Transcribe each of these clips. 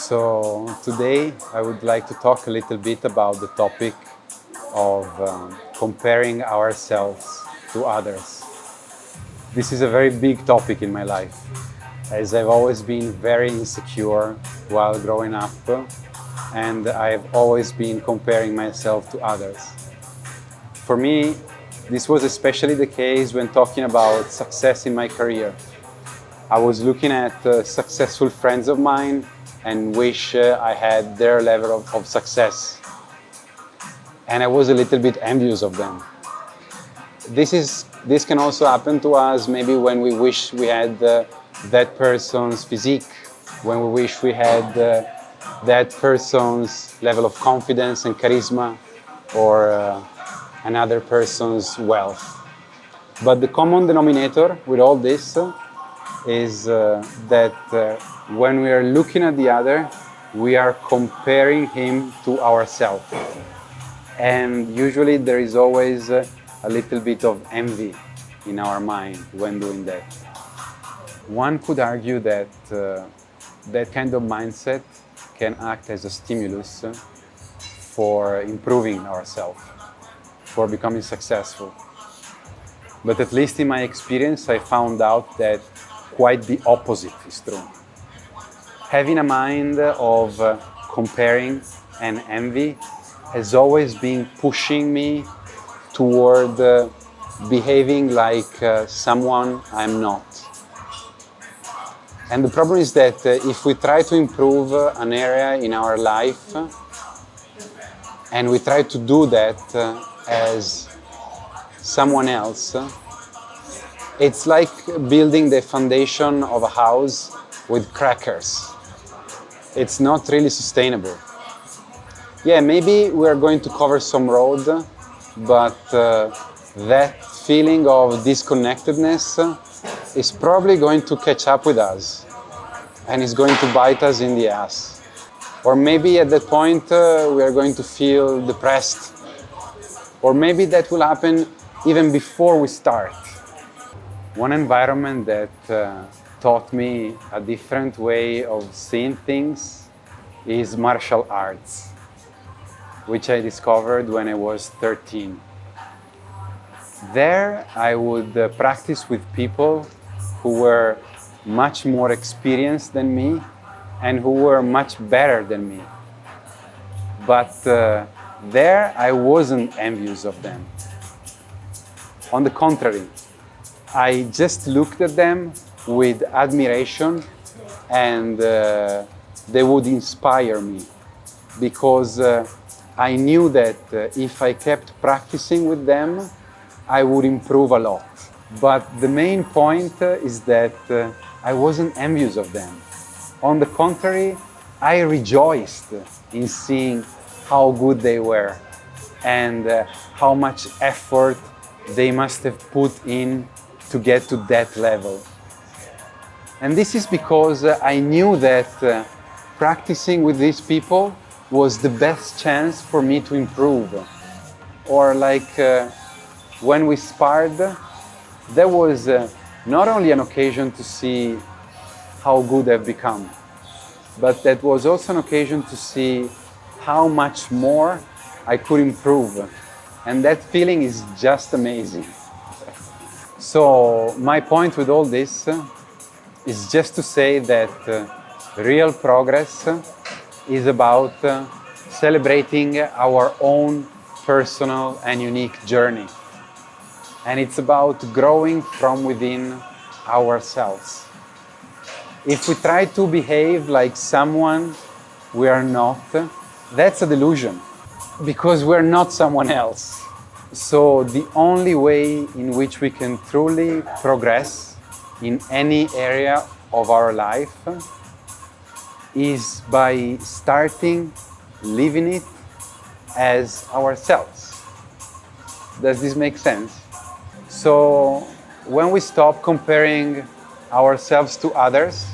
So today I would like to talk a little bit about the topic of comparing ourselves to others. This is a very big topic in my life, as I've always been very insecure while growing up, and I've always been comparing myself to others. For me, this was especially the case when talking about success in my career. I was looking at successful friends of mine and wish I had their level of success. And I was a little bit envious of them. This can also happen to us maybe when we wish we had that person's physique, when we wish we had that person's level of confidence and charisma, or another person's wealth. But the common denominator with all this is that when we are looking at the other, we are comparing him to ourselves. And usually there is always a little bit of envy in our mind when doing that. One could argue that that kind of mindset can act as a stimulus for improving ourselves, for becoming successful. But at least in my experience, I found out that quite the opposite is true. Having a mind of comparing and envy has always been pushing me toward behaving like someone I'm not. And the problem is that if we try to improve an area in our life and we try to do that as someone else, it's like building the foundation of a house with crackers. It's not really sustainable. Yeah, maybe we're going to cover some road, but that feeling of disconnectedness is probably going to catch up with us and is going to bite us in the ass. Or maybe at that point we are going to feel depressed. Or maybe that will happen even before we start. One environment that taught me a different way of seeing things is martial arts, which I discovered when I was 13. There I would practice with people who were much more experienced than me and who were much better than me. But there I wasn't envious of them. On the contrary, I just looked at them with admiration, and they would inspire me, because I knew that if I kept practicing with them, I would improve a lot. But the main point is that I wasn't envious of them. On the contrary, I rejoiced in seeing how good they were and how much effort they must have put in to get to that level. And this is because I knew that practicing with these people was the best chance for me to improve. Or like when we sparred, that was not only an occasion to see how good I've become, but that was also an occasion to see how much more I could improve. And that feeling is just amazing. So my point with all this is just to say that real progress is about celebrating our own personal and unique journey. And it's about growing from within ourselves. If we try to behave like someone we are not, that's a delusion, because we're not someone else. So the only way in which we can truly progress in any area of our life is by starting living it as ourselves. Does this make sense? So when we stop comparing ourselves to others,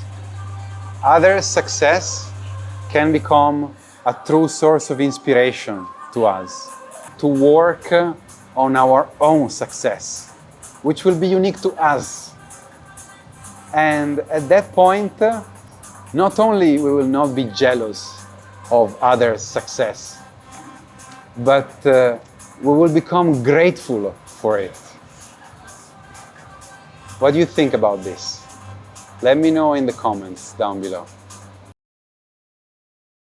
others' success can become a true source of inspiration to us to work on our own success, which will be unique to us. And at that point, Not only we will not be jealous of others' success, but we will become grateful for it. What do you think about this? Let me know in the comments down below.